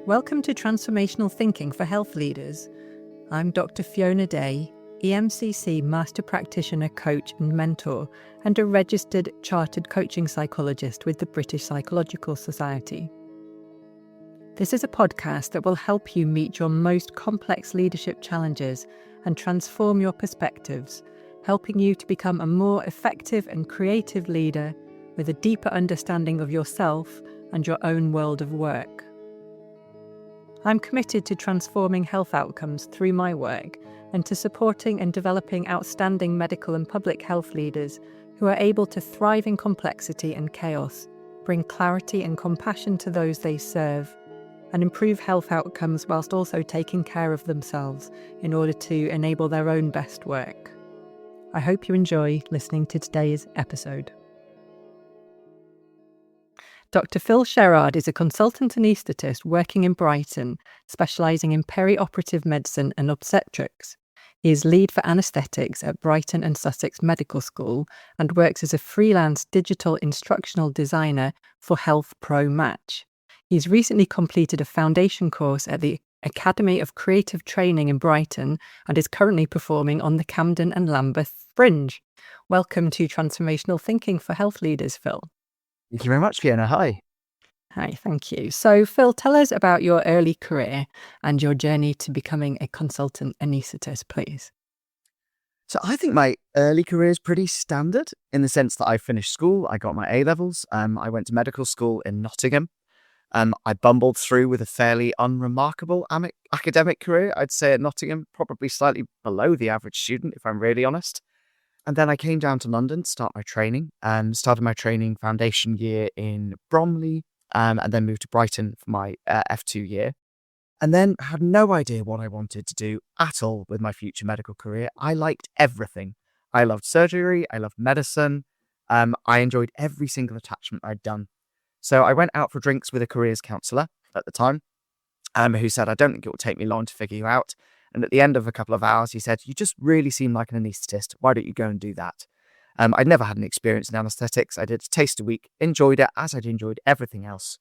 Welcome to Transformational Thinking for Health Leaders. I'm Dr. Fiona Day, EMCC Master Practitioner, Coach and Mentor, and a registered Chartered Coaching Psychologist with the British Psychological Society. This is a podcast that will help you meet your most complex leadership challenges and transform your perspectives, helping you to become a more effective and creative leader with a deeper understanding of yourself and your own world of work. I'm committed to transforming health outcomes through my work and to supporting and developing outstanding medical and public health leaders who are able to thrive in complexity and chaos, bring clarity and compassion to those they serve, and improve health outcomes whilst also taking care of themselves in order to enable their own best work. I hope you enjoy listening to today's episode. Dr Phil Sherrard is a consultant anaesthetist working in Brighton, specialising in perioperative medicine and obstetrics. He is lead for anaesthetics at Brighton and Sussex Medical School and works as a freelance digital instructional designer for Health Pro Match. He's recently completed a foundation course at the Academy of Creative Training in Brighton and is currently performing on the Camden and Lambeth Fringe. Welcome to Transformational Thinking for Health Leaders, Phil. Thank you very much, Fiona. Hi. Hi, thank you. So, Phil, tell us about your early career and your journey to becoming a consultant anaesthetist, please. So I think my early career is pretty standard in the sense that I finished school, I got my A-levels, I went to medical school in Nottingham. I bumbled through with a fairly unremarkable academic career, I'd say, at Nottingham, probably slightly below the average student, if I'm really honest. And then I came down to London to start my training, started my training foundation year in Bromley, and then moved to Brighton for my F2 year. And then had no idea what I wanted to do at all with my future medical career. I liked everything. I loved surgery, I loved medicine. I enjoyed every single attachment I'd done. So I went out for drinks with a careers counsellor at the time, who said, I don't think it will take me long to figure you out. And at the end of a couple of hours, he said, you just really seem like an anaesthetist. Why don't you go and do that? I'd never had an experience in anaesthetics. I did a taste a week, enjoyed it as I'd enjoyed everything else.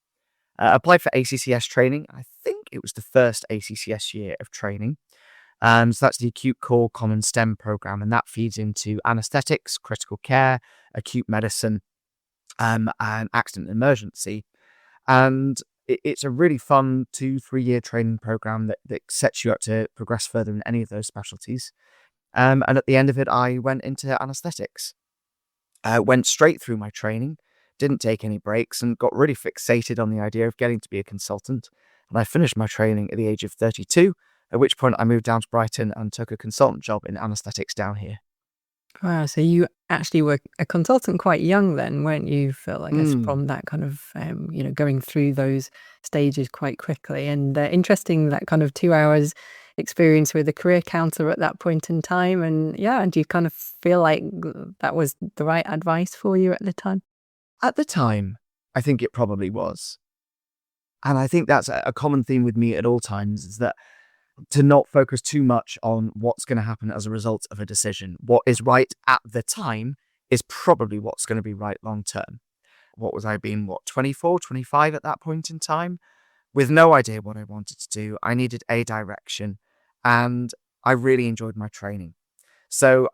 Applied for ACCS training. I think it was the first ACCS year of training. So that's the Acute Core Common STEM program, and that feeds into anaesthetics, critical care, acute medicine, and accident and emergency. And it's a really fun 2-3 year training program that sets you up to progress further in any of those specialties. And at the end of it, I went into anaesthetics. Went straight through my training, didn't take any breaks, and got really fixated on the idea of getting to be a consultant. And I finished my training at the age of 32, at which point I moved down to Brighton and took a consultant job in anaesthetics down here. Wow, so you actually were a consultant quite young then, weren't you, Phil? I guess from that kind of, going through those stages quite quickly. And interesting that kind of 2 hours experience with a career counsellor at that point in time. And do you kind of feel like that was the right advice for you at the time? At the time, I think it probably was. And I think that's a common theme with me at all times, is that to not focus too much on what's going to happen as a result of a decision. What is right at the time is probably what's going to be right long term. What was I being, 24, 25 at that point in time? With no idea what I wanted to do. I needed a direction, and I really enjoyed my training. So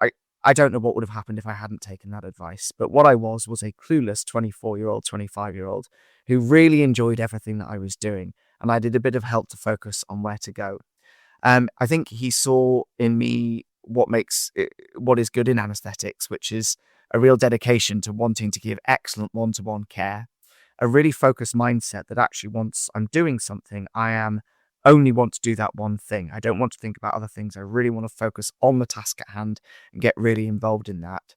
I don't know what would have happened if I hadn't taken that advice. But what I was a clueless 24-year-old, 25-year-old who really enjoyed everything that I was doing. And I did a bit of help to focus on where to go. I think he saw in me what is good in anaesthetics, which is a real dedication to wanting to give excellent one-to-one care, a really focused mindset that actually once I'm doing something, only want to do that one thing. I don't want to think about other things. I really want to focus on the task at hand and get really involved in that.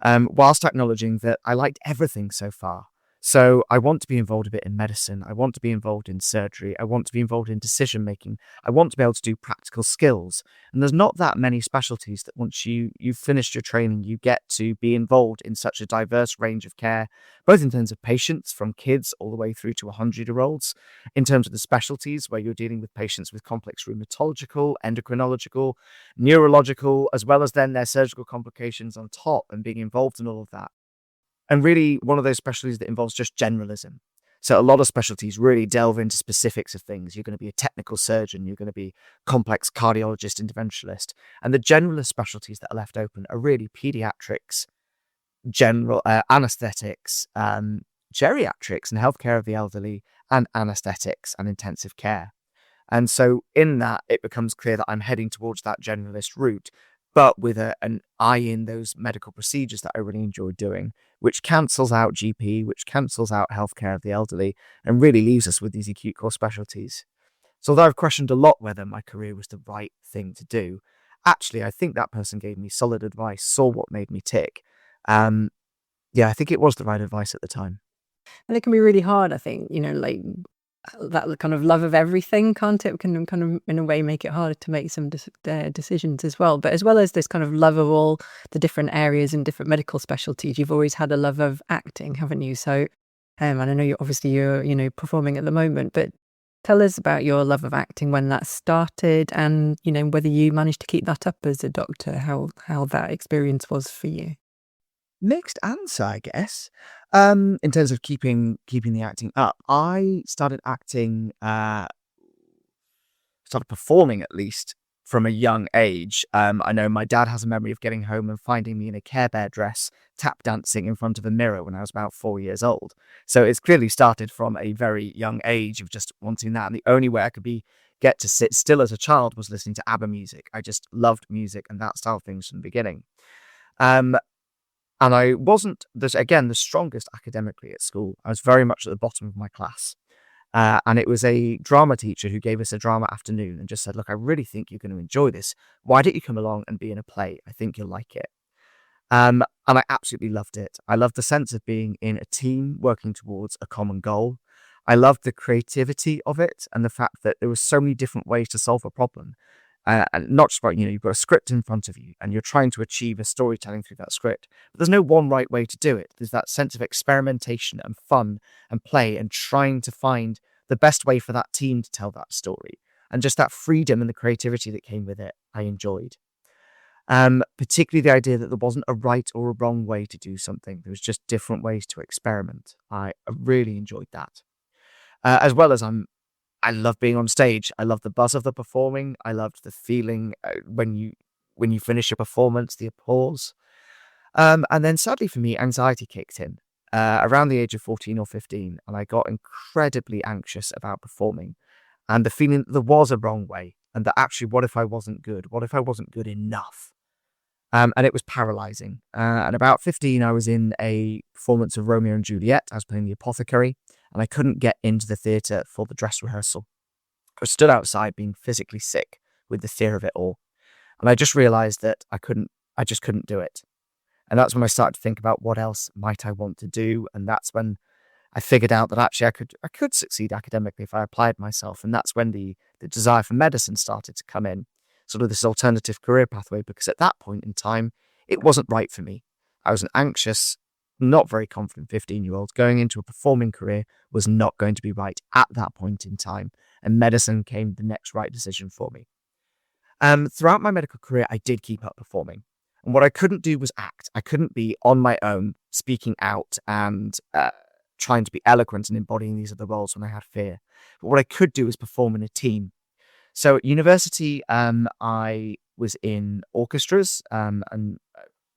Whilst acknowledging that I liked everything so far. So I want to be involved a bit in medicine. I want to be involved in surgery. I want to be involved in decision making. I want to be able to do practical skills. And there's not that many specialties that once you've finished your training, you get to be involved in such a diverse range of care, both in terms of patients from kids all the way through to 100-year-olds, in terms of the specialties where you're dealing with patients with complex rheumatological, endocrinological, neurological, as well as then their surgical complications on top, and being involved in all of that. And really one of those specialties that involves just generalism. So a lot of specialties really delve into specifics of things. You're going to be a technical surgeon, you're going to be complex cardiologist, interventionalist. And the generalist specialties that are left open are really pediatrics, general anesthetics, geriatrics and healthcare of the elderly, and anesthetics and intensive care. And so in that, it becomes clear that I'm heading towards that generalist route, but with an eye in those medical procedures that I really enjoy doing, which cancels out GP, which cancels out healthcare of the elderly, and really leaves us with these acute core specialties. So although I've questioned a lot whether my career was the right thing to do, actually, I think that person gave me solid advice, saw what made me tick. Yeah, I think it was the right advice at the time. And it can be really hard, I think, like that kind of love of everything, can't it? Can kind of, in a way, make it harder to make some decisions as well. But as well as this kind of love of all the different areas and different medical specialties, you've always had a love of acting, haven't you? So, and I know you're performing at the moment, but tell us about your love of acting, when that started, and whether you managed to keep that up as a doctor, how that experience was for you. Mixed answer, I guess. In terms of keeping the acting up, I started acting, started performing at least from a young age. I know my dad has a memory of getting home and finding me in a Care Bear dress, tap dancing in front of a mirror when I was about 4 years old. So it's clearly started from a very young age of just wanting that. And the only way I could get to sit still as a child was listening to ABBA music. I just loved music and that style of things from the beginning. Um, and I wasn't, the strongest academically at school. I was very much at the bottom of my class. And it was a drama teacher who gave us a drama afternoon and just said, look, I really think you're going to enjoy this. Why don't you come along and be in a play? I think you'll like it. And I absolutely loved it. I loved the sense of being in a team working towards a common goal. I loved the creativity of it and the fact that there were so many different ways to solve a problem. And not just about, you've got a script in front of you and you're trying to achieve a storytelling through that script. But there's no one right way to do it. There's that sense of experimentation and fun and play and trying to find the best way for that team to tell that story. And just that freedom and the creativity that came with it, I enjoyed. Particularly the idea that there wasn't a right or a wrong way to do something. There was just different ways to experiment. I really enjoyed that. As well as I love being on stage. I love the buzz of the performing. I loved the feeling when you finish a performance, the applause. And then sadly for me, anxiety kicked in around the age of 14 or 15, and I got incredibly anxious about performing, and the feeling that there was a wrong way, and that actually, what if I wasn't good? What if I wasn't good enough? And it was paralyzing. And about 15, I was in a performance of Romeo and Juliet. I was playing the apothecary, and I couldn't get into the theatre for the dress rehearsal. I stood outside being physically sick with the fear of it all. And I just realized that I just couldn't do it. And that's when I started to think about what else might I want to do. And that's when I figured out that actually I could succeed academically if I applied myself. And that's when the desire for medicine started to come in, sort of this alternative career pathway, because at that point in time, it wasn't right for me. I was an anxious, not very confident 15-year-old. Going into a performing career was not going to be right at that point in time. And medicine came the next right decision for me. Throughout my medical career, I did keep up performing. And what I couldn't do was act. I couldn't be on my own, speaking out and trying to be eloquent and embodying these other roles when I had fear. But what I could do was perform in a team. So at university, I was in orchestras and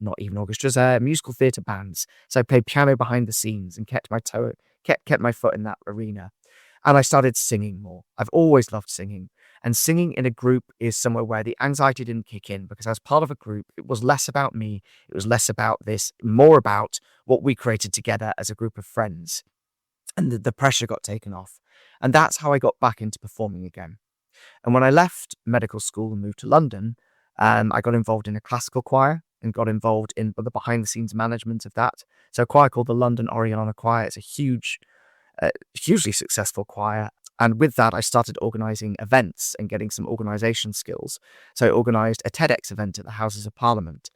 not even orchestras, musical theatre bands. So I played piano behind the scenes and kept my foot in that arena. And I started singing more. I've always loved singing. And singing in a group is somewhere where the anxiety didn't kick in, because as part of a group, it was less about me. It was less about this, more about what we created together as a group of friends. And the pressure got taken off. And that's how I got back into performing again. And when I left medical school and moved to London, I got involved in a classical choir and got involved in the behind the scenes management of that. So a choir called the London Oriana Choir. It's a hugely successful choir. And with that, I started organising events and getting some organisation skills. So I organised a TEDx event at the Houses of Parliament.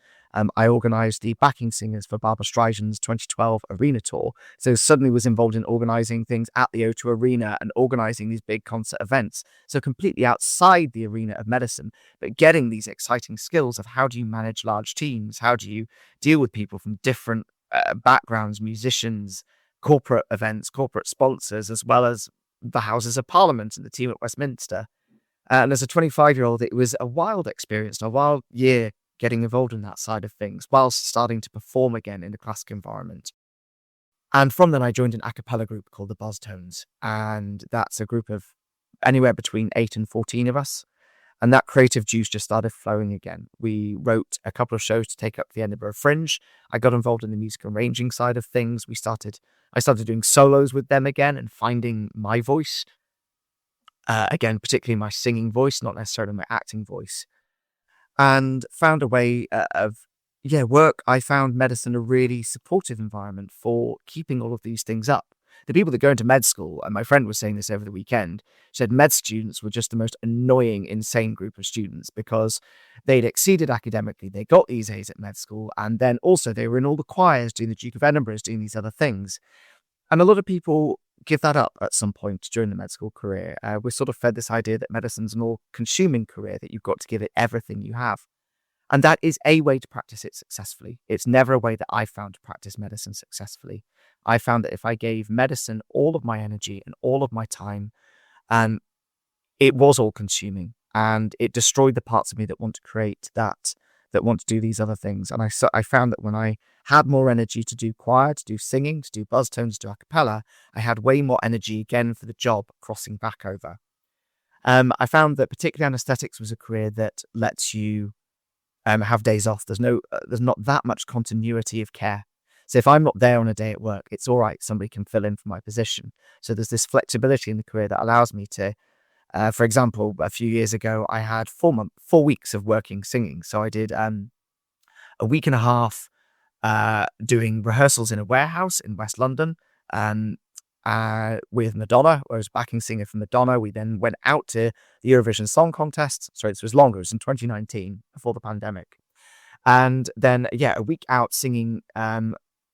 I organised the backing singers for Barbra Streisand's 2012 arena tour. So suddenly was involved in organising things at the O2 Arena and organising these big concert events. So completely outside the arena of medicine, but getting these exciting skills of how do you manage large teams? How do you deal with people from different backgrounds, musicians, corporate events, corporate sponsors, as well as the Houses of Parliament and the team at Westminster. And as a 25-year-old, it was a wild experience, a wild year getting involved in that side of things, whilst starting to perform again in the classic environment. And from then I joined an a cappella group called the Buzz Tones. And that's a group of anywhere between 8 and 14 of us. And that creative juice just started flowing again. We wrote a couple of shows to take up the Edinburgh Fringe. I got involved in the music arranging side of things. I started doing solos with them again and finding my voice. Again, particularly my singing voice, not necessarily my acting voice. And found a way of work. I found medicine a really supportive environment for keeping all of these things up. The people that go into med school, and my friend was saying this over the weekend, said med students were just the most annoying, insane group of students because they'd exceeded academically, they got these A's at med school, and then also they were in all the choirs, doing the Duke of Edinburgh, doing these other things. And a lot of people give that up at some point during the med school career. We're sort of fed this idea that medicine's an all-consuming career, that you've got to give it everything you have. And that is a way to practice it successfully. It's never a way that I found to practice medicine successfully. I found that if I gave medicine all of my energy and all of my time, it was all consuming and it destroyed the parts of me that want to create that want to do these other things. And I found that when I had more energy to do choir, to do singing, to do buzz tones, to do a cappella, I had way more energy again for the job crossing back over. I found that particularly anaesthetics was a career that lets you have days off. There's not that much continuity of care. So if I'm not there on a day at work, it's all right. Somebody can fill in for my position. So there's this flexibility in the career that allows me to, for example, a few years ago, I had 4 weeks of working singing. So I did a week and a half doing rehearsals in a warehouse in West London with Madonna, where I was backing singer for Madonna. We then went out to the Eurovision Song Contest. Sorry, this was longer. It was in 2019, before the pandemic. And then, a week out singing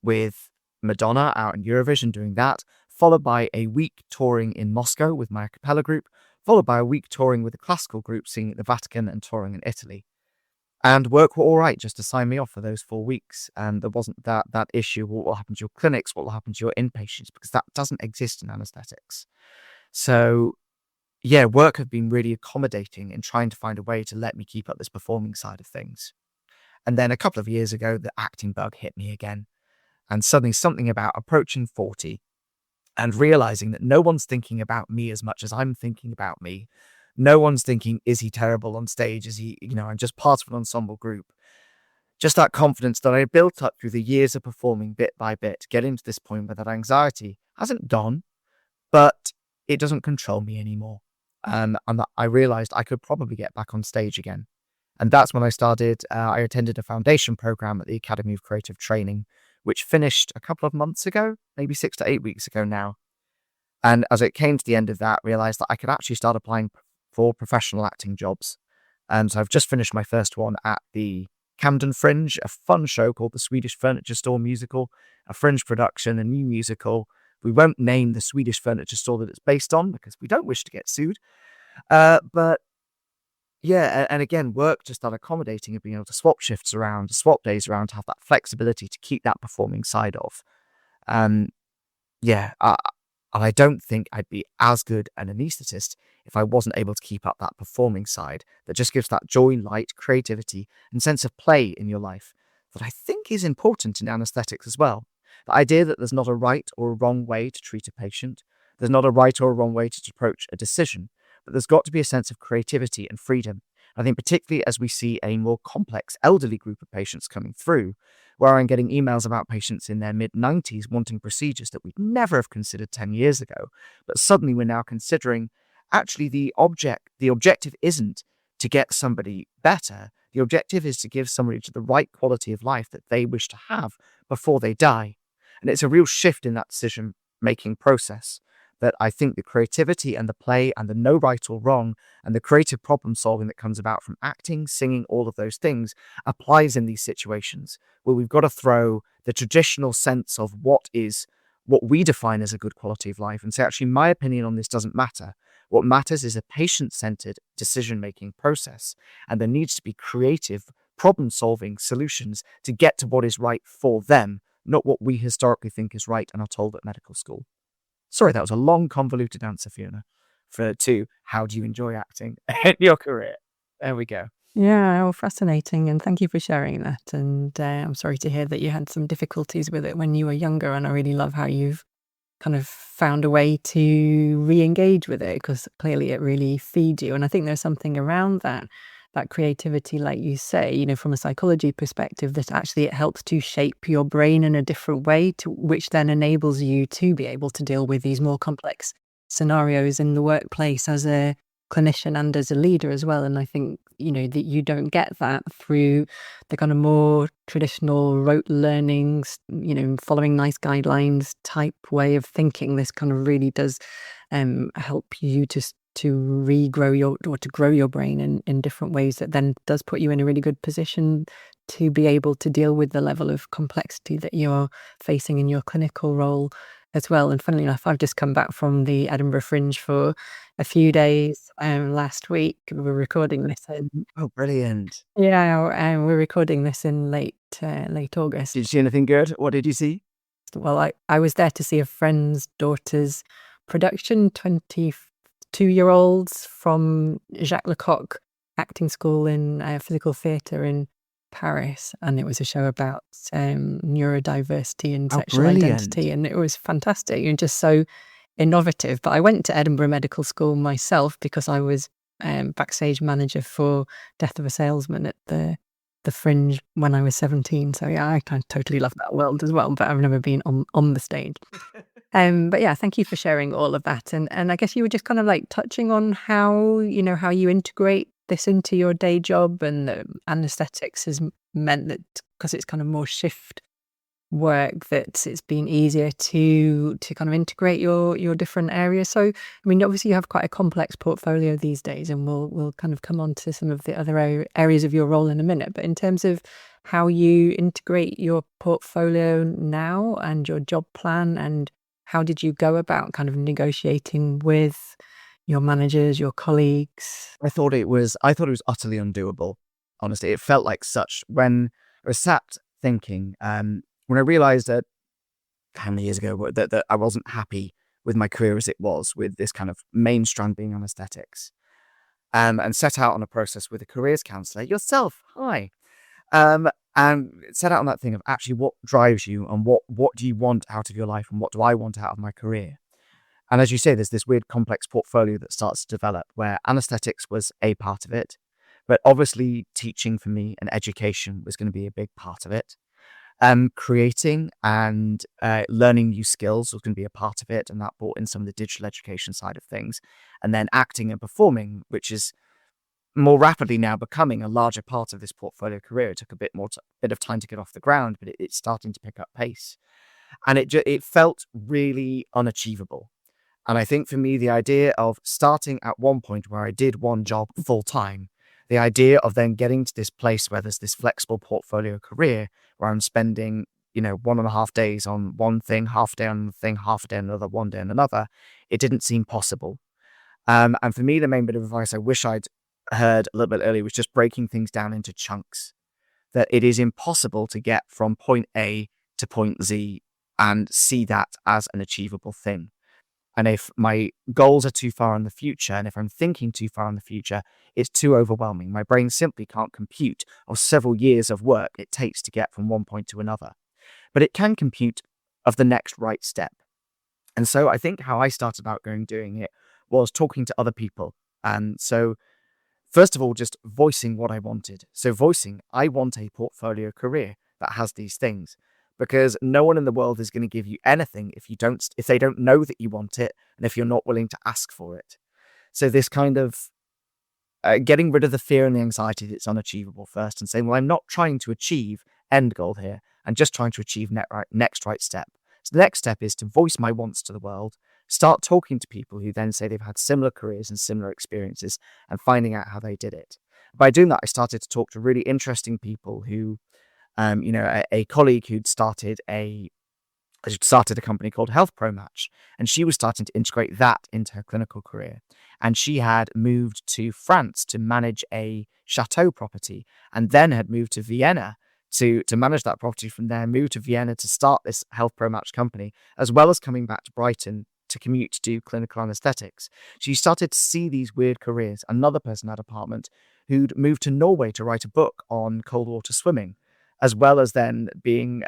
with Madonna out in Eurovision, doing that, followed by a week touring in Moscow with my a cappella group, followed by a week touring with a classical group, singing at the Vatican and touring in Italy. And work were all right just to sign me off for those 4 weeks. And there wasn't that issue, what will happen to your clinics, what will happen to your inpatients, because that doesn't exist in anaesthetics. So, work have been really accommodating in trying to find a way to let me keep up this performing side of things. And then a couple of years ago, the acting bug hit me again. And suddenly something about approaching 40 and realizing that no one's thinking about me as much as I'm thinking about me. No one's thinking, is he terrible on stage? Is he, I'm just part of an ensemble group. Just that confidence that I built up through the years of performing bit by bit, getting to this point where that anxiety hasn't gone, but it doesn't control me anymore. And I realized I could probably get back on stage again. And that's when I started. I attended a foundation program at the Academy of Creative Training, which finished a couple of months ago, maybe 6 to 8 weeks ago now. And as it came to the end of that, realized that I could actually start applying for professional acting jobs. And so I've just finished my first one at the Camden Fringe, a fun show called the Swedish Furniture Store Musical, a Fringe production, a new musical. We won't name the Swedish furniture store that it's based on because we don't wish to get sued. But and again, work just that accommodating of being able to swap shifts around, to swap days around, to have that flexibility to keep that performing side of. And I don't think I'd be as good an anaesthetist if I wasn't able to keep up that performing side that just gives that joy, light, creativity, and sense of play in your life that I think is important in anaesthetics as well. The idea that there's not a right or a wrong way to treat a patient, there's not a right or a wrong way to approach a decision, but there's got to be a sense of creativity and freedom. I think particularly as we see a more complex elderly group of patients coming through, where I'm getting emails about patients in their mid-90s wanting procedures that we'd never have considered 10 years ago, but suddenly we're now considering actually the objective isn't to get somebody better. The objective is to give somebody the right quality of life that they wish to have before they die. And it's a real shift in that decision-making process that I think the creativity and the play and the no right or wrong and the creative problem solving that comes about from acting, singing, all of those things applies in these situations where we've got to throw the traditional sense of what we define as a good quality of life and say, actually, my opinion on this doesn't matter. What matters is a patient-centered decision-making process, and there needs to be creative problem-solving solutions to get to what is right for them, not what we historically think is right and are told at medical school. Sorry, that was a long, convoluted answer, Fiona, to how do you enjoy acting in your career? There we go. Yeah, well, fascinating. And thank you for sharing that. And I'm sorry to hear that you had some difficulties with it when you were younger. And I really love how you've kind of found a way to re-engage with it, because clearly it really feeds you. And I think there's something around that creativity, like you say, from a psychology perspective, that actually it helps to shape your brain in a different way, to which then enables you to be able to deal with these more complex scenarios in the workplace as a clinician and as a leader as well. And I think, that you don't get that through the kind of more traditional rote learnings, following nice guidelines type way of thinking. This kind of really does help you to regrow to grow your brain in different ways, that then does put you in a really good position to be able to deal with the level of complexity that you're facing in your clinical role as well. And funnily enough, I've just come back from the Edinburgh Fringe for a few days last week. We're recording this in Oh, brilliant. we're recording this in late August. Did you see anything good? What did you see? Well, I was there to see a friend's daughter's production, 22-year-olds from Jacques Lecoq Acting School in physical theatre in Paris, and it was a show about neurodiversity and sexual identity, and it was fantastic and just so innovative. But I went to Edinburgh Medical School myself because I was backstage manager for Death of a Salesman at the Fringe when I was 17. So yeah, I kind of totally love that world as well, but I've never been on the stage. But yeah, thank you for sharing all of that. And I guess you were just kind of like touching on how you integrate this into your day job, and the anaesthetics has meant that because it's kind of more shift work, that it's been easier to kind of integrate your different areas. So, I mean, obviously you have quite a complex portfolio these days, and we'll kind of come on to some of the other areas of your role in a minute. But in terms of how you integrate your portfolio now and your job plan, and how did you go about kind of negotiating with your managers, your colleagues? I thought it was utterly undoable. Honestly, it felt like such when I was sat thinking, when I realized that how many years ago that I wasn't happy with my career as it was, with this kind of main strand being anesthetics, and set out on a process with a careers counsellor, yourself, hi, and set out on that thing of actually what drives you and what do you want out of your life and what do I want out of my career. And as you say, there's this weird complex portfolio that starts to develop where anesthetics was a part of it, but obviously teaching for me and education was going to be a big part of it. Creating and learning new skills was going to be a part of it, and that brought in some of the digital education side of things. And then acting and performing, which is more rapidly now becoming a larger part of this portfolio career. It took a bit of time to get off the ground, but it's starting to pick up pace. And it felt really unachievable. And I think for me, the idea of starting at one point where I did one job full time, the idea of then getting to this place where there's this flexible portfolio career where I'm spending, 1.5 days on one thing, half a day on another thing, half a day on another, one day on another, it didn't seem possible. And for me, the main bit of advice I wish I'd heard a little bit earlier was just breaking things down into chunks. That it is impossible to get from point A to point Z and see that as an achievable thing. And if my goals are too far in the future, and if I'm thinking too far in the future, it's too overwhelming. My brain simply can't compute of several years of work it takes to get from one point to another. But it can compute of the next right step. And so I think how I started out doing it was talking to other people. And so first of all, just voicing what I wanted. So voicing, I want a portfolio career that has these things. Because no one in the world is going to give you anything if they don't know that you want it, and if you're not willing to ask for it. So this kind of getting rid of the fear and the anxiety that's unachievable first, and saying, well, I'm not trying to achieve end goal here. I'm just trying to achieve next right step. So the next step is to voice my wants to the world, start talking to people who then say they've had similar careers and similar experiences, and finding out how they did it. By doing that, I started to talk to really interesting people who a colleague who'd started a company called Health Pro Match, and she was starting to integrate that into her clinical career. And she had moved to France to manage a chateau property, and then had moved to Vienna to manage that property from there, moved to Vienna to start this health pro match company, as well as coming back to Brighton to commute to do clinical anaesthetics. She started to see these weird careers. Another person had an apartment who'd moved to Norway to write a book on cold water swimming, as well as then being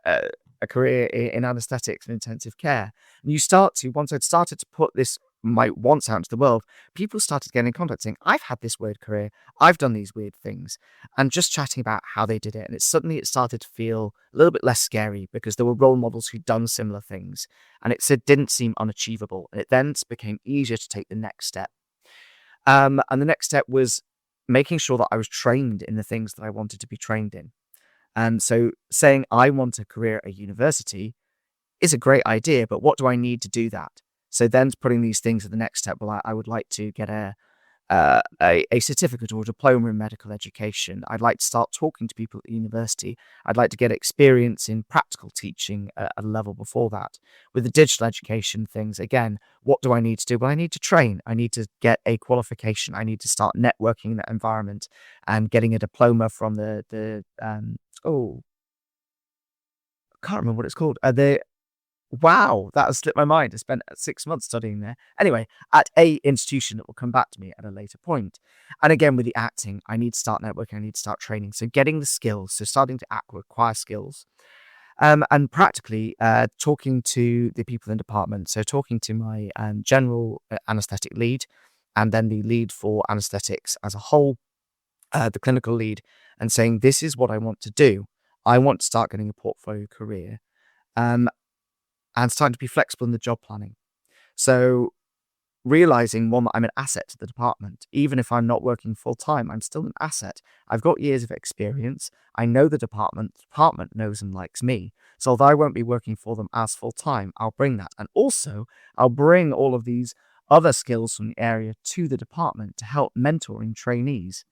a career in anaesthetics and intensive care. And once I'd started to put my wants out into the world, people started getting in contact saying, I've had this weird career, I've done these weird things, and just chatting about how they did it. And it started to feel a little bit less scary because there were role models who'd done similar things, and it didn't seem unachievable. And it then became easier to take the next step. And the next step was making sure that I was trained in the things that I wanted to be trained in. And so saying I want a career at a university is a great idea, but what do I need to do that? So then putting these things at the next step, well, I would like to get a certificate or a diploma in medical education. I'd like to start talking to people at the university. I'd like to get experience in practical teaching at a level before that. With the digital education things, again, what do I need to do? Well, I need to train. I need to get a qualification. I need to start networking in that environment and getting a diploma from I can't remember what it's called. Wow, that has slipped my mind. I spent 6 months studying there. Anyway, at a institution that will come back to me at a later point. And again, with the acting, I need to start networking, I need to start training. So getting the skills, so starting to acquire skills. And practically talking to the people in the department. So talking to my general anaesthetic lead, and then the lead for anaesthetics as a whole, the clinical lead, and saying, this is what I want to do. I want to start getting a portfolio career. And starting to be flexible in the job planning. So realizing, one, that I'm an asset to the department. Even if I'm not working full time, I'm still an asset. I've got years of experience. I know the department knows and likes me. So although I won't be working for them as full time, I'll bring that. And also, I'll bring all of these other skills from the area to the department to help mentoring trainees.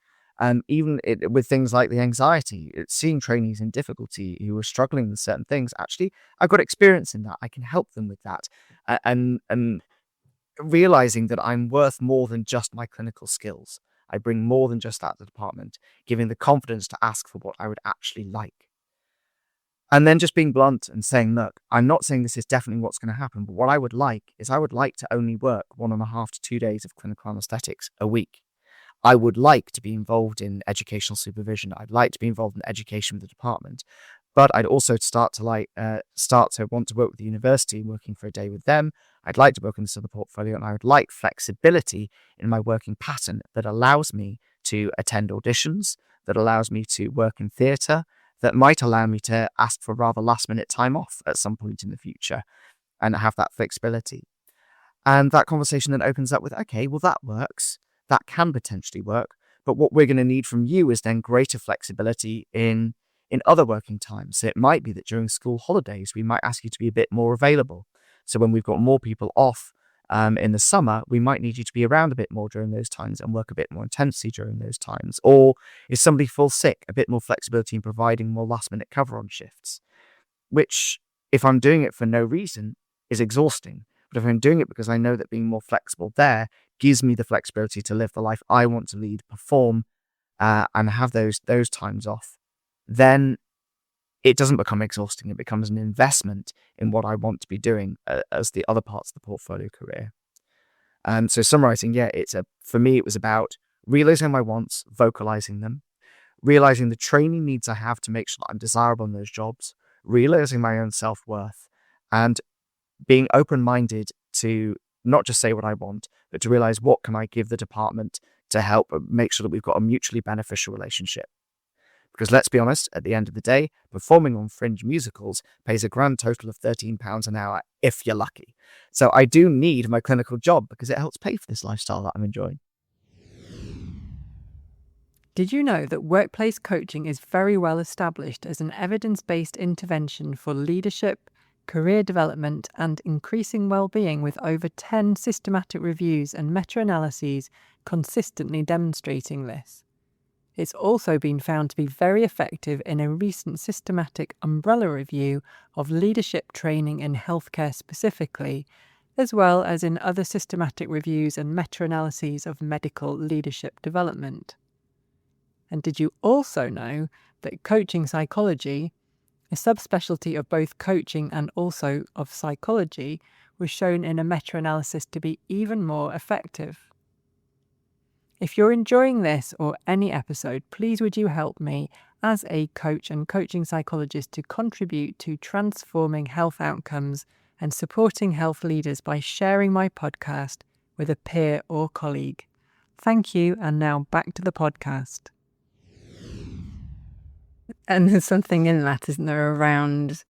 Even with things like the anxiety, seeing trainees in difficulty who are struggling with certain things, actually, I've got experience in that. I can help them with that. And realizing that I'm worth more than just my clinical skills. I bring more than just that to the department, giving the confidence to ask for what I would actually like. And then just being blunt and saying, look, I'm not saying this is definitely what's going to happen, but what I would like to only work 1.5 to 2 days of clinical anaesthetics a week. I would like to be involved in educational supervision. I'd like to be involved in education with the department, but I'd also start to want to work with the university and working for a day with them. I'd like to work in this other portfolio, and I would like flexibility in my working pattern that allows me to attend auditions, that allows me to work in theatre, that might allow me to ask for rather last minute time off at some point in the future and have that flexibility. And that conversation then opens up with, okay, well, that works. That can potentially work, but what we're going to need from you is then greater flexibility in other working times. So it might be that during school holidays, we might ask you to be a bit more available. So when we've got more people off in the summer, we might need you to be around a bit more during those times and work a bit more intensely during those times. Or if somebody falls sick, a bit more flexibility in providing more last minute cover on shifts, which if I'm doing it for no reason is exhausting. But if I'm doing it because I know that being more flexible there gives me the flexibility to live the life I want to lead, perform, and have those times off, then it doesn't become exhausting. It becomes an investment in what I want to be doing as the other parts of the portfolio career. So summarizing, for me, it was about realizing my wants, vocalizing them, realizing the training needs I have to make sure that I'm desirable in those jobs, realizing my own self-worth, and being open-minded to not just say what I want, but to realize what can I give the department to help make sure that we've got a mutually beneficial relationship. Because let's be honest, at the end of the day, performing on fringe musicals pays a grand total of £13 an hour if you're lucky. So I do need my clinical job because it helps pay for this lifestyle that I'm enjoying. Did you know that workplace coaching is very well established as an evidence-based intervention for leadership, career development, and increasing well-being, with over 10 systematic reviews and meta-analyses consistently demonstrating this? It's also been found to be very effective in a recent systematic umbrella review of leadership training in healthcare specifically, as well as in other systematic reviews and meta-analyses of medical leadership development. And did you also know that coaching psychology, a subspecialty of both coaching and also of psychology, was shown in a meta-analysis to be even more effective. If you're enjoying this or any episode, please would you help me as a coach and coaching psychologist to contribute to transforming health outcomes and supporting health leaders by sharing my podcast with a peer or colleague. Thank you, and now back to the podcast. And there's something in that, isn't there, around,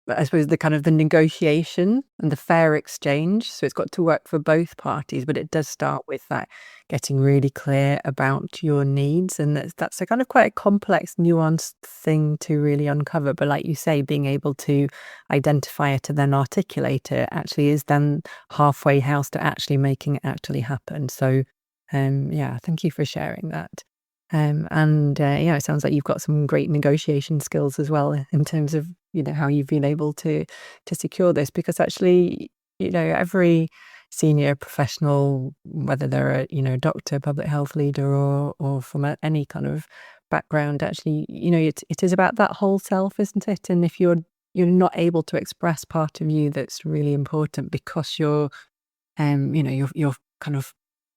I suppose, the kind of the negotiation and the fair exchange. So it's got to work for both parties, but it does start with that getting really clear about your needs. And that's a kind of quite a complex, nuanced thing to really uncover. But like you say, being able to identify it and then articulate it actually is then halfway house to actually making it actually happen. So thank you for sharing that. It sounds like you've got some great negotiation skills as well in terms of, how you've been able to secure this, because actually, every senior professional, whether they're a, doctor, public health leader, or from any kind of background, actually, it is about that whole self, isn't it? And if you're not able to express part of you that's really important because you're kind of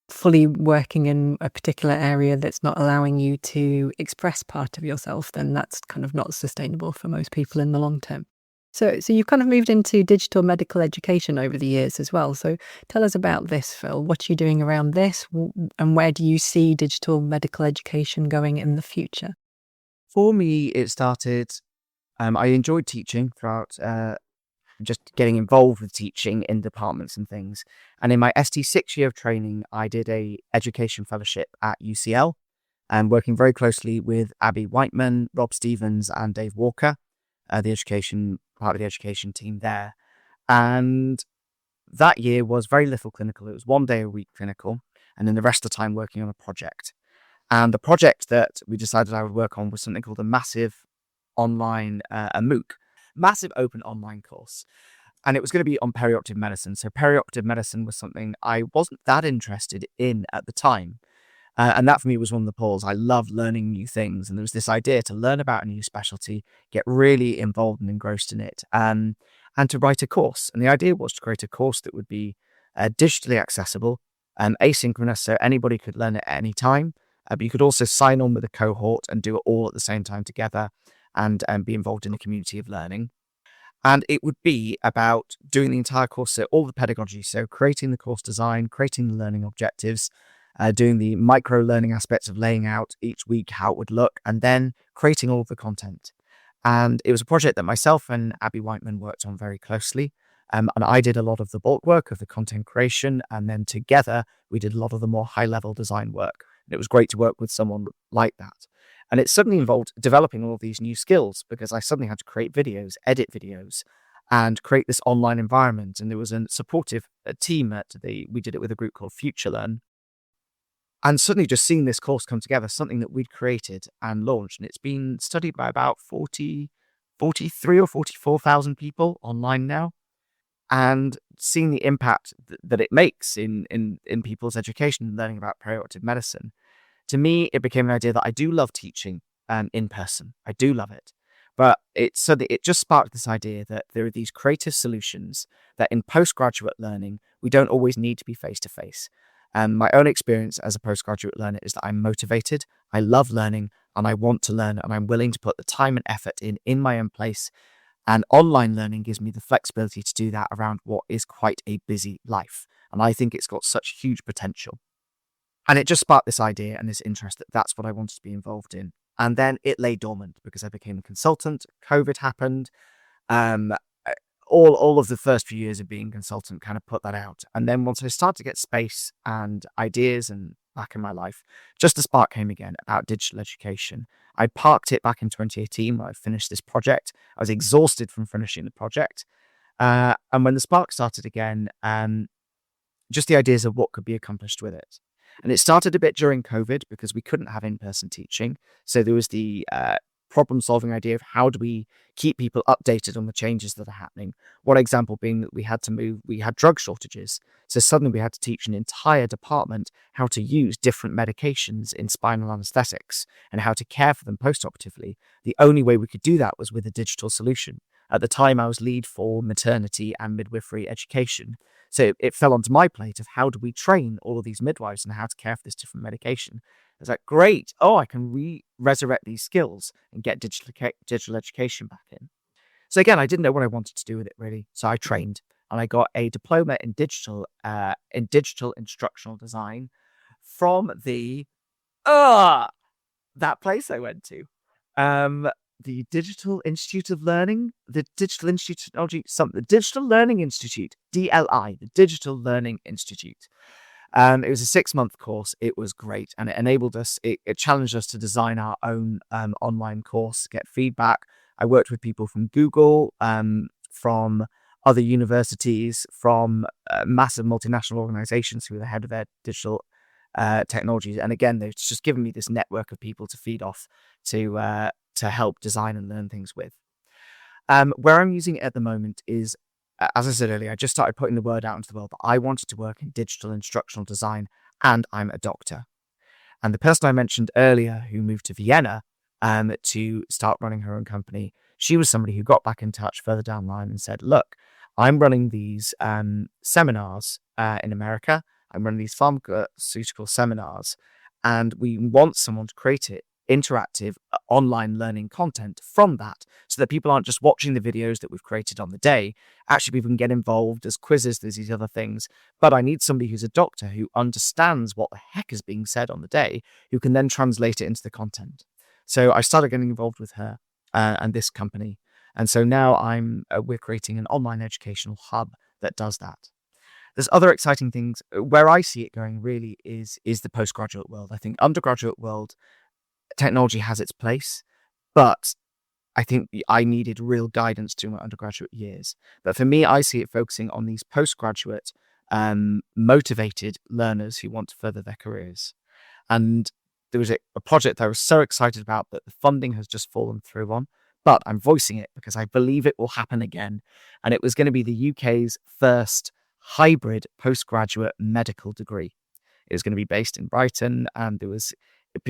fully working in a particular area that's not allowing you to express part of yourself, then that's kind of not sustainable for most people in the long term. So you've kind of moved into digital medical education over the years as well. So tell us about this, Phil. What are you doing around this, and where do you see digital medical education going in the future? For me, it started, I enjoyed teaching throughout just getting involved with teaching in departments and things. And in my ST6 year of training, I did a education fellowship at UCL, and working very closely with Abby Whiteman, Rob Stevens, and Dave Walker, part of the education team there. And that year was very little clinical. It was 1 day a week clinical, and then the rest of the time working on a project. And the project that we decided I would work on was something called a massive online, a MOOC, massive open online course. And it was going to be on perioperative medicine. So perioperative medicine was something I wasn't that interested in at the time. And that for me was one of the pulls. I loved learning new things. And there was this idea to learn about a new specialty, get really involved and engrossed in it, and to write a course. And the idea was to create a course that would be digitally accessible and asynchronous, so anybody could learn it at any time. But you could also sign on with a cohort and do it all at the same time together, and be involved in a community of learning. And it would be about doing the entire course, so all the pedagogy, so creating the course design, creating the learning objectives, doing the micro learning aspects of laying out each week how it would look, and then creating all of the content. And it was a project that myself and Abby Whiteman worked on very closely. And I did a lot of the bulk work of the content creation, and then together we did a lot of the more high-level design work. And it was great to work with someone like that. And it suddenly involved developing all of these new skills, because I suddenly had to create videos, edit videos, and create this online environment. And there was a supportive team we did it with a group called FutureLearn. And suddenly just seeing this course come together, something that we'd created and launched, and it's been studied by about 43 or 44,000 people online now. And seeing the impact that it makes in people's education and learning about perioperative medicine, to me, it became an idea that I do love teaching in person. I do love it. But it just sparked this idea that there are these creative solutions that in postgraduate learning, we don't always need to be face-to-face. And my own experience as a postgraduate learner is that I'm motivated, I love learning, and I want to learn, and I'm willing to put the time and effort in my own place. And online learning gives me the flexibility to do that around what is quite a busy life. And I think it's got such huge potential. And it just sparked this idea and this interest that that's what I wanted to be involved in. And then it lay dormant because I became a consultant. COVID happened. All of the first few years of being a consultant kind of put that out. And then once I started to get space and ideas and back in my life, just a spark came again about digital education. I parked it back in 2018 when I finished this project. I was exhausted from finishing the project. And when the spark started again, just the ideas of what could be accomplished with it. And it started a bit during COVID because we couldn't have in-person teaching. So there was the problem-solving idea of how do we keep people updated on the changes that are happening. One example being that we had drug shortages. So suddenly we had to teach an entire department how to use different medications in spinal anesthetics and how to care for them post-operatively. The only way we could do that was with a digital solution. At the time, I was lead for maternity and midwifery education. So it fell onto my plate of how do we train all of these midwives and how to care for this different medication. It's like, great. Oh, I can resurrect these skills and get digital education back in. So again, I didn't know what I wanted to do with it really. So I trained and I got a diploma in digital instructional design from that place I went to. The Digital Institute of Learning, the Digital Institute of Technology, the Digital Learning Institute, DLI, the Digital Learning Institute. It was a 6-month course. It was great. And it enabled us, it challenged us to design our own online course, get feedback. I worked with people from Google, from other universities, from massive multinational organizations who were the head of their digital technologies. And again, they've just given me this network of people to feed off to help design and learn things with. Where I'm using it at the moment is, as I said earlier, I just started putting the word out into the world that I wanted to work in digital instructional design, and I'm a doctor. And the person I mentioned earlier who moved to Vienna to start running her own company, she was somebody who got back in touch further down the line and said, look, I'm running these seminars in America. I'm running these pharmaceutical seminars, and we want someone to create it interactive online learning content from that, so that people aren't just watching the videos that we've created on the day. Actually, people can get involved. There's quizzes, there's these other things, but I need somebody who's a doctor who understands what the heck is being said on the day, who can then translate it into the content. So I started getting involved with her and this company, and so now we're creating an online educational hub that does that. There's other exciting things. Where I see it going really is the postgraduate world. I think undergraduate world, technology has its place, but I think I needed real guidance during my undergraduate years. But for me, I see it focusing on these postgraduate, motivated learners who want to further their careers. And there was a project that I was so excited about that the funding has just fallen through on, but I'm voicing it because I believe it will happen again. And it was going to be the UK's first hybrid postgraduate medical degree. It was going to be based in Brighton, and there was,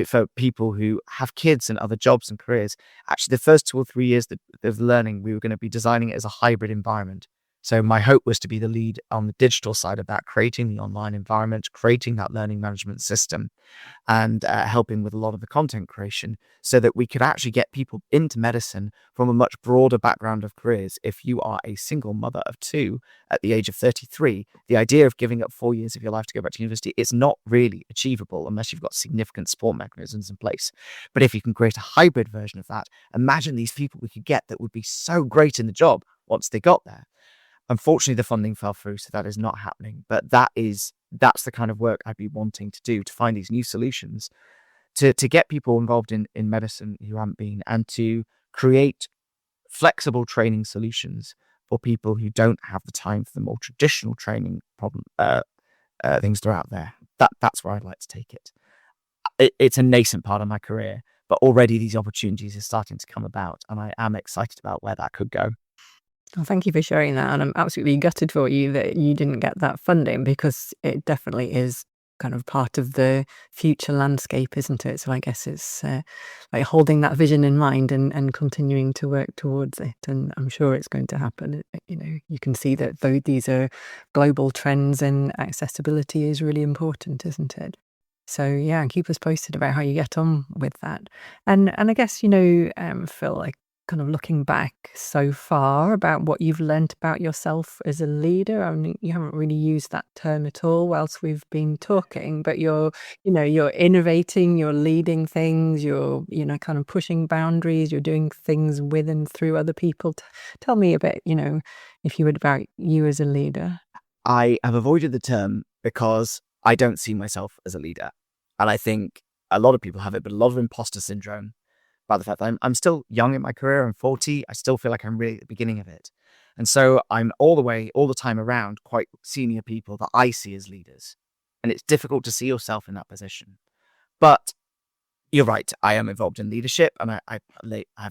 for people who have kids and other jobs and careers, actually the first 2 or 3 years of learning, we were going to be designing it as a hybrid environment. So my hope was to be the lead on the digital side of that, creating the online environment, creating that learning management system, and helping with a lot of the content creation, so that we could actually get people into medicine from a much broader background of careers. If you are a single mother of 2 at the age of 33, the idea of giving up 4 years of your life to go back to university is not really achievable unless you've got significant support mechanisms in place. But if you can create a hybrid version of that, imagine these people we could get that would be so great in the job once they got there. Unfortunately, the funding fell through, so that is not happening. But that's the kind of work I'd be wanting to do, to find these new solutions, to get people involved in medicine who haven't been, and to create flexible training solutions for people who don't have the time for the more traditional training things that are out there. That's where I'd like to take it. It's a nascent part of my career, but already these opportunities are starting to come about, and I am excited about where that could go. Well, thank you for sharing that. And I'm absolutely gutted for you that you didn't get that funding, because it definitely is kind of part of the future landscape, isn't it? So I guess it's like holding that vision in mind and continuing to work towards it. And I'm sure it's going to happen. You can see that though these are global trends, and accessibility is really important, isn't it? So yeah, keep us posted about how you get on with that. And I guess, Phil, like, kind of looking back so far about what you've learnt about yourself as a leader. I mean, you haven't really used that term at all whilst we've been talking, but you're innovating, you're leading things, you're, kind of pushing boundaries, you're doing things with and through other people. Tell me a bit, if you would, about you as a leader. I have avoided the term because I don't see myself as a leader. And I think a lot of people have it, but a lot of imposter syndrome by the fact that I'm still young in my career. I'm 40. I still feel like I'm really at the beginning of it. And so I'm all the time around quite senior people that I see as leaders. And it's difficult to see yourself in that position. But you're right. I am involved in leadership, and I've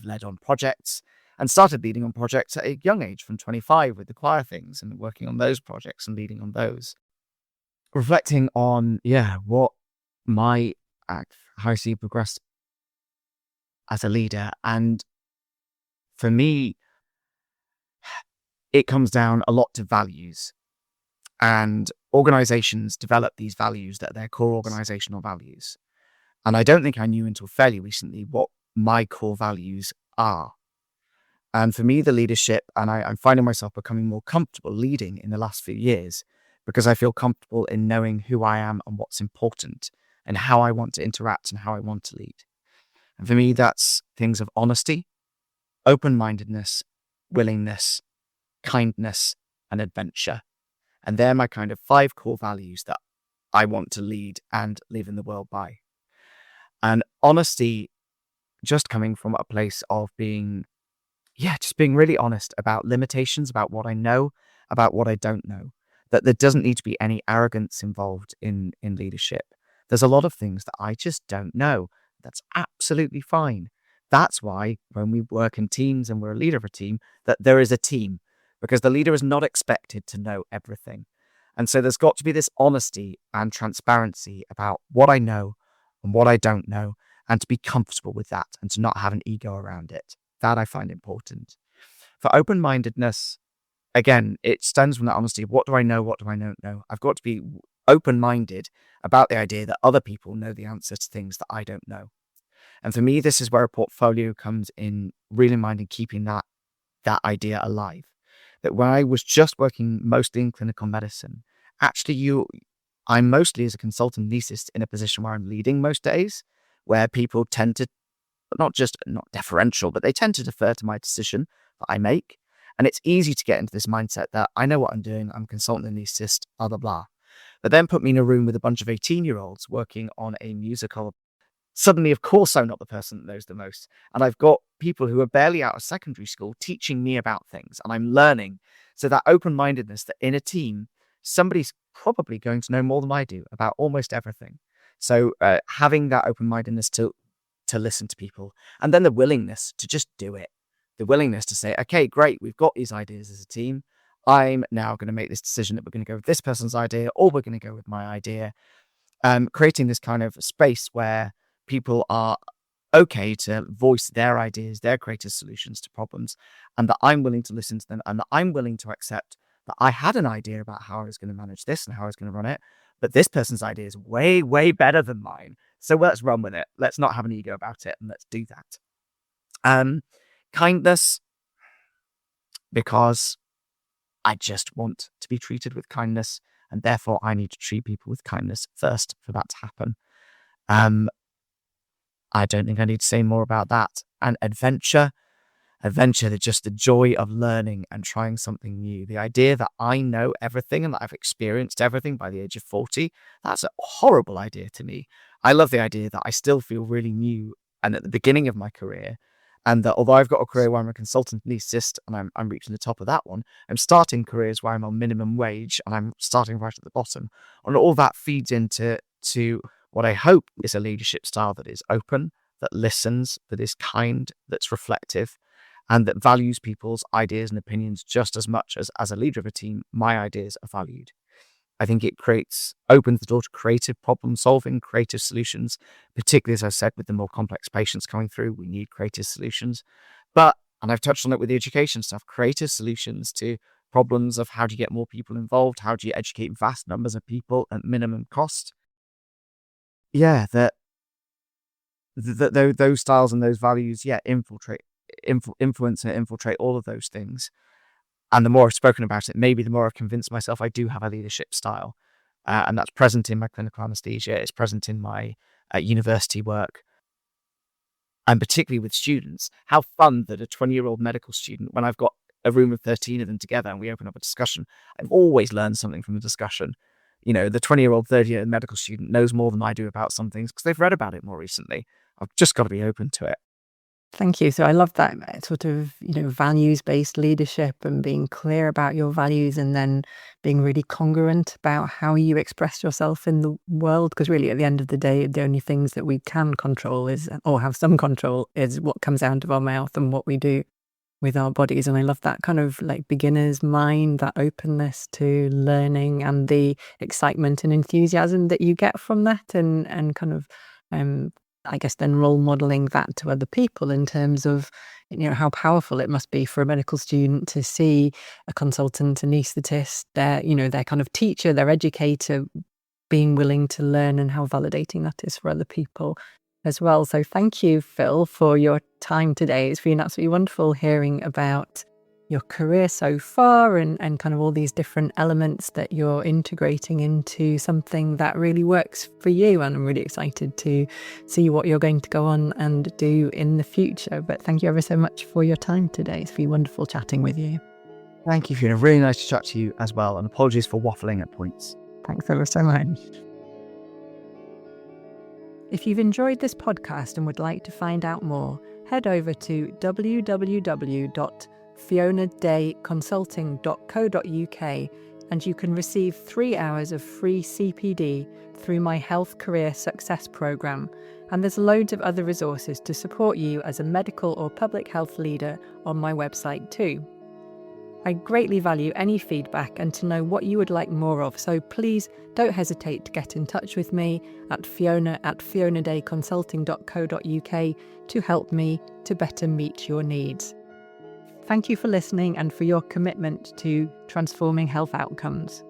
led on projects and started leading on projects at a young age from 25 with the choir things and working on those projects and leading on those. Reflecting on, what my how I see progress as a leader. And for me, it comes down a lot to values. And organizations develop these values that are their core organizational values. And I don't think I knew until fairly recently what my core values are. And for me, the leadership, and I'm finding myself becoming more comfortable leading in the last few years because I feel comfortable in knowing who I am and what's important and how I want to interact and how I want to lead. And for me, that's things of honesty, open-mindedness, willingness, kindness, and adventure. And they're my kind of 5 core values that I want to lead and live in the world by. And honesty, just coming from a place of being really honest about limitations, about what I know, about what I don't know. That there doesn't need to be any arrogance involved in leadership. There's a lot of things that I just don't know. That's absolutely fine. That's why when we work in teams and we're a leader of a team, that there is a team, because the leader is not expected to know everything. And so there's got to be this honesty and transparency about what I know and what I don't know, and to be comfortable with that and to not have an ego around it. That I find important. For open-mindedness, again, it stems from that honesty of what do I know, what do I not know. I've got to be open-minded about the idea that other people know the answer to things that I don't know. And for me, this is where a portfolio comes in, really minding keeping that idea alive. That when I was just working mostly in clinical medicine, actually I'm mostly as a consultant anaesthetist in a position where I'm leading most days, where people tend to not deferential, but they tend to defer to my decision that I make. And it's easy to get into this mindset that I know what I'm doing, I'm a consultant anaesthetist, blah, blah, blah. But then put me in a room with a bunch of 18-year-olds working on a musical. Suddenly, of course, I'm not the person that knows the most. And I've got people who are barely out of secondary school teaching me about things, and I'm learning. So that open-mindedness that in a team, somebody's probably going to know more than I do about almost everything. So having that open-mindedness to listen to people, and then the willingness to just do it. The willingness to say, okay, great, we've got these ideas as a team. I'm now going to make this decision that we're going to go with this person's idea, or we're going to go with my idea. Creating this kind of space where people are okay to voice their ideas, their creative solutions to problems, and that I'm willing to listen to them, and that I'm willing to accept that I had an idea about how I was going to manage this and how I was going to run it, but this person's idea is way, way better than mine. So let's run with it. Let's not have an ego about it, and let's do that. Kindness, because I just want to be treated with kindness, and therefore I need to treat people with kindness first for that to happen. I don't think I need to say more about that. And adventure, just the joy of learning and trying something new. The idea that I know everything and that I've experienced everything by the age of 40, that's a horrible idea to me. I love the idea that I still feel really new and at the beginning of my career. And that although I've got a career where I'm a consultant anaesthetist and I'm reaching the top of that one, I'm starting careers where I'm on minimum wage and I'm starting right at the bottom. And all that feeds into what I hope is a leadership style that is open, that listens, that is kind, that's reflective, and that values people's ideas and opinions just as much as a leader of a team, my ideas are valued. I think it opens the door to creative problem solving, creative solutions, particularly, as I said, with the more complex patients coming through, we need creative solutions. But, and I've touched on it with the education stuff, creative solutions to problems of how do you get more people involved? How do you educate vast numbers of people at minimum cost? Yeah, those styles and those values, influence and infiltrate all of those things. And the more I've spoken about it, maybe the more I've convinced myself I do have a leadership style. And that's present in my clinical anesthesia. It's present in my university work. And particularly with students, how fun that a 20-year-old medical student, when I've got a room of 13 of them together and we open up a discussion, I've always learned something from the discussion. You know, the 20-year-old, 30-year-old medical student knows more than I do about some things because they've read about it more recently. I've just got to be open to it. Thank you. So I love that sort of, values-based leadership and being clear about your values and then being really congruent about how you express yourself in the world. Because really, at the end of the day, the only things that we can control or have some control is what comes out of our mouth and what we do with our bodies. And I love that kind of like beginner's mind, that openness to learning and the excitement and enthusiasm that you get from that and kind of I guess then role modeling that to other people in terms of how powerful it must be for a medical student to see a consultant anaesthetist, their kind of teacher, their educator, being willing to learn, and how validating that is for other people as well. So thank you, Phil, for your time today. It's been absolutely wonderful hearing about your career so far and kind of all these different elements that you're integrating into something that really works for you. And I'm really excited to see what you're going to go on and do in the future. But thank you ever so much for your time today. It's been wonderful chatting with you. Thank you, Fiona. Really nice to chat to you as well. And apologies for waffling at points. Thanks ever so much. If you've enjoyed this podcast and would like to find out more, head over to www.fionadayconsulting.co.uk and you can receive 3 hours of free CPD through my Health Career Success Programme. And there's loads of other resources to support you as a medical or public health leader on my website too. I greatly value any feedback and to know what you would like more of, so please don't hesitate to get in touch with me at fiona@fionadayconsulting.co.uk to help me to better meet your needs. Thank you for listening and for your commitment to transforming health outcomes.